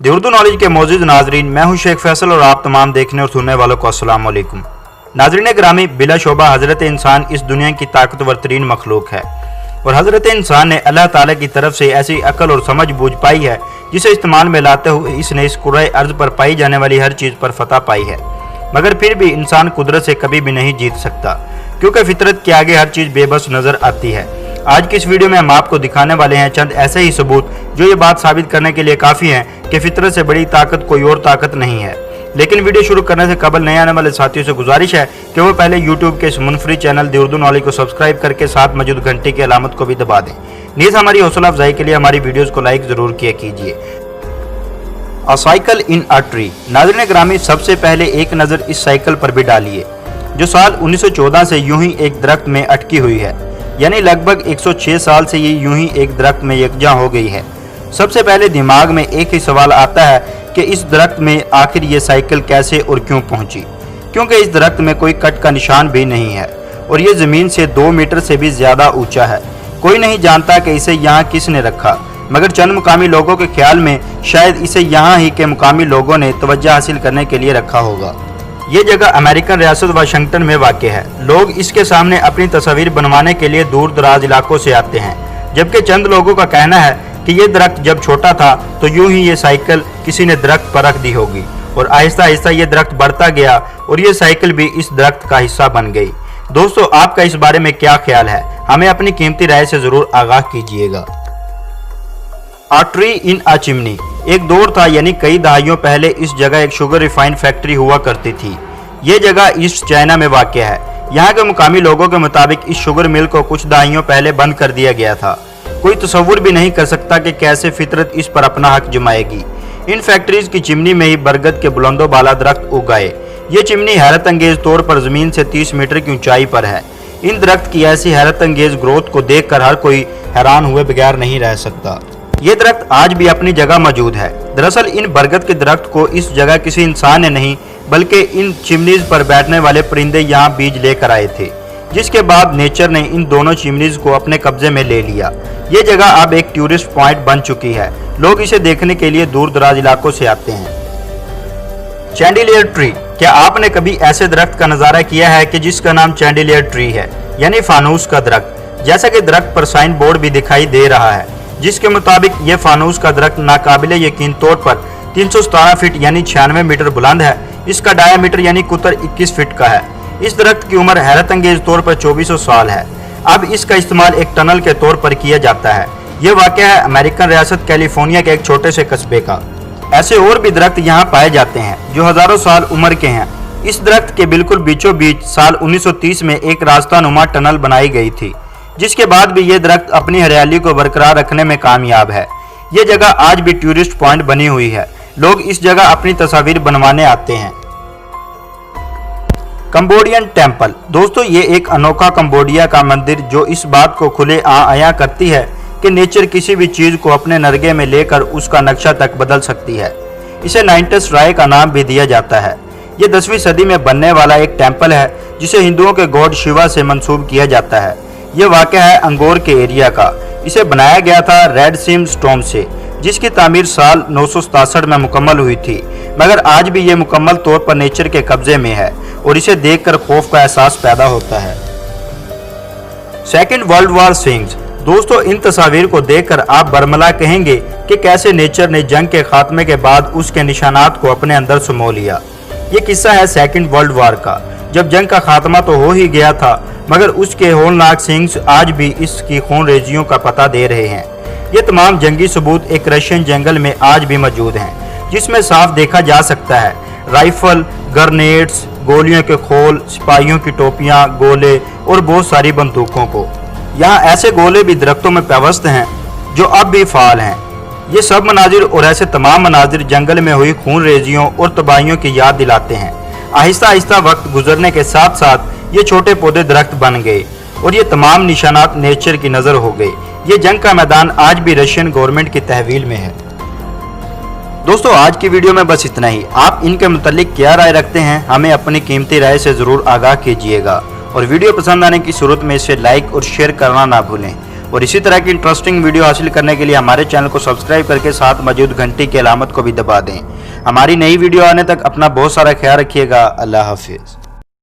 दी Urdu knowledge के मौजूद नाजरीन, मैं हूं शेख फैसल और आप तमाम देखने और सुनने वालों को अस्सलाम वालेकुम। नाजरीन ग्रामी, बिला शोबा हज़रत इंसान इस दुनिया की ताकतवर तरीन मखलूक है और हज़रत इंसान ने अल्लाह ताला की तरफ से ऐसी अकल और समझ बूझ पाई है जिसे इस्तेमाल में लाते हुए इसने इस कुर्रे अर्ज पर पाई जाने वाली हर चीज़ पर फतह पाई है। मगर फिर भी इंसान कुदरत से कभी भी नहीं जीत सकता, क्योंकि फितरत के आगे हर चीज़ बेबस नज़र आती है। आज की इस वीडियो में हम आपको दिखाने वाले हैं चंद ऐसे ही सबूत जो ये बात साबित करने के लिए काफ़ी हैं कि फितरत से बड़ी ताकत कोई और ताकत नहीं है। लेकिन वीडियो शुरू करने से कबल नए आने वाले साथियों से गुजारिश है कि वो पहले यूट्यूब के इस मुनफरी चैनल दी उर्दू नॉलेज को सब्सक्राइब करके साथ मौजूद घंटी की अलामत को भी दबा दें। नीज़ हमारी हौसला अफजाई के लिए हमारी वीडियोज़ को लाइक ज़रूर किया कीजिए। अ साइकिल इन अ ट्री। नाज़रीन ग्रामी, सबसे पहले एक नज़र इस साइकिल पर भी डालिए जो साल 1914 से यूं ही एक दरख्त में अटकी हुई है, यानी लगभग 106 साल से ये यूं ही एक दरख्त में यकजा हो गई है। सबसे पहले दिमाग में एक ही सवाल आता है कि इस दरख्त में आखिर ये साइकिल कैसे और क्यों पहुंची, क्योंकि इस दरख्त में कोई कट का निशान भी नहीं है और ये ज़मीन से 2 मीटर से भी ज़्यादा ऊंचा है। कोई नहीं जानता कि इसे यहाँ किसने रखा, मगर चंद मुकामी लोगों के ख्याल में शायद इसे यहाँ ही के मुकामी लोगों ने तवज्जो हासिल करने के लिए रखा होगा। ये जगह अमेरिकन रियासत वाशिंगटन में वाक़ है। लोग इसके सामने अपनी तस्वीर बनवाने के लिए दूर दराज इलाकों से आते हैं, जबकि चंद लोगों का कहना है कि ये दरख्त जब छोटा था तो यूं ही ये साइकिल किसी ने दरख्त पर रख दी होगी और आहिस्ता आहिस्ता ये दरख्त बढ़ता गया और ये साइकिल भी इस दरख्त का हिस्सा बन गई। दोस्तों, आपका इस बारे में क्या ख्याल है? हमें अपनी कीमती राय से ज़रूर आगाह कीजिएगा। A tree in a chimney. एक दौर था, यानी कई दहाइयों पहले इस जगह एक शुगर रिफाइन फैक्ट्री हुआ करती थी। ये जगह ईस्ट चाइना में वाक़ है। यहाँ के मुकामी लोगों के मुताबिक इस शुगर मिल को कुछ दहाइयों पहले बंद कर दिया गया था। कोई तसव्वुर भी नहीं कर सकता कि कैसे फितरत इस पर अपना हक जमाएगी। इन फैक्ट्रीज की चिमनी में ही बरगद के बुलंदो बाला दरख्त उग गए। ये चिमनी हैरत अंगेज तौर पर ज़मीन से 30 मीटर की ऊंचाई पर है। इन दरख्त की ऐसी हैरत अंगेज ग्रोथ को देख कर हर कोई हैरान हुए बगैर नहीं रह सकता। ये दरख्त आज भी अपनी जगह मौजूद है। दरअसल इन बरगद के दरख्त को इस जगह किसी इंसान ने नहीं, बल्कि इन चिमनीज पर बैठने वाले परिंदे यहाँ बीज लेकर आए थे, जिसके बाद नेचर ने इन दोनों चिमनीज को अपने कब्जे में ले लिया। ये जगह अब एक टूरिस्ट पॉइंट बन चुकी है। लोग इसे देखने के लिए दूर दराज इलाकों से आते हैं। चैंडिलियर ट्री। क्या आपने कभी ऐसे दरख्त का नज़ारा किया है कि जिसका नाम चैंडिलियर ट्री है, यानी फानूस का दरख्त? जैसा कि दरख्त पर साइन बोर्ड भी दिखाई दे रहा है, जिसके मुताबिक ये फानूस का दरख्त नाकाबिले यकीन तौर पर 317 फीट यानी 96 मीटर बुलंद है। इसका डायामीटर यानी कुतर 21 फीट का है। इस दरख्त की उम्र हैरत अंगेज तौर पर 2400 साल है। अब इसका इस्तेमाल एक टनल के तौर पर किया जाता है। यह वाक़या है अमेरिकन रियासत कैलिफोर्निया के एक छोटे से कस्बे का। ऐसे और भी दरख्त यहाँ पाए जाते हैं जो हज़ारों साल उम्र के हैं। इस दरख्त के बिल्कुल बीचों बीच साल 1930 में एक रास्ता नुमा टनल बनाई गई थी, जिसके बाद भी ये दरख्त अपनी हरियाली को बरकरार रखने में कामयाब है। ये जगह आज भी टूरिस्ट पॉइंट बनी हुई है। लोग इस जगह अपनी तस्वीर बनवाने आते हैं। Cambodian temple. दोस्तों, ये एक अनोखा कंबोडिया का मंदिर जो इस बात को खुले आया करती है कि नेचर किसी भी चीज़ को अपने नरगे में लेकर उसका नक्शा तक बदल सकती है। इसे नाइंटस राय का नाम भी दिया जाता है। ये 10वीं सदी में बनने वाला एक टेम्पल है जिसे हिंदुओं के गॉड शिवा से मंसूब किया जाता है। ये वाक़या है अंगोर के एरिया का। इसे बनाया गया था रेड सीम स्टोन से, जिसकी तामीर साल 967 में मुकम्मल हुई थी, मगर आज भी ये मुकम्मल तौर पर नेचर के कब्जे में है और इसे देखकर खौफ का एहसास पैदा होता है। Second world war scenes. दोस्तों, इन तस्वीर को देखकर आप बरमला कहेंगे कि कैसे नेचर ने जंग के खात्मे के बाद उसके निशानात को अपने अंदर समो लिया। ये किस्सा है सेकेंड वर्ल्ड वॉर का, जब जंग का खात्मा तो हो ही गया था, मगर उसके होलनाक सीन्स आज भी इसकी खून रेजियों का पता दे रहे हैं। ये तमाम जंगी सबूत एक रशियन जंगल में आज भी मौजूद हैं, जिसमें साफ देखा जा सकता है राइफल, ग्रेनेड्स, गोलियों के खोल, सिपाहियों की टोपियां, गोले और बहुत सारी बंदूकों को। यहाँ ऐसे गोले भी दरख्तों में पेवस्त हैं जो अब भी फाल हैं। ये सब मनाजिर और ऐसे तमाम मनाजिर जंगल में हुई खून रेजियों और तबाहियों की याद दिलाते हैं। आहिस्ता आहिस्ता वक्त गुजरने के साथ साथ ये छोटे पौधे दरख्त बन गए और ये तमाम निशानात नेचर की नज़र हो गए। ये जंग का मैदान आज भी रशियन गवर्नमेंट की तहवील में है। दोस्तों, आज की वीडियो में बस इतना ही। आप इनके मुतालिक क्या राय रखते हैं? हमें अपनी कीमती राय से ज़रूर आगाह कीजिएगा और वीडियो पसंद आने की सूरत में इसे लाइक और शेयर करना ना भूलें اور اسی طرح کی انٹرسٹنگ ویڈیو حاصل کرنے کے لیے ہمارے چینل کو سبسکرائب کر کے ساتھ موجود گھنٹی کی علامت کو بھی دبا دیں۔ ہماری نئی ویڈیو آنے تک اپنا بہت سارا خیال رکھیے گا۔ اللہ حافظ۔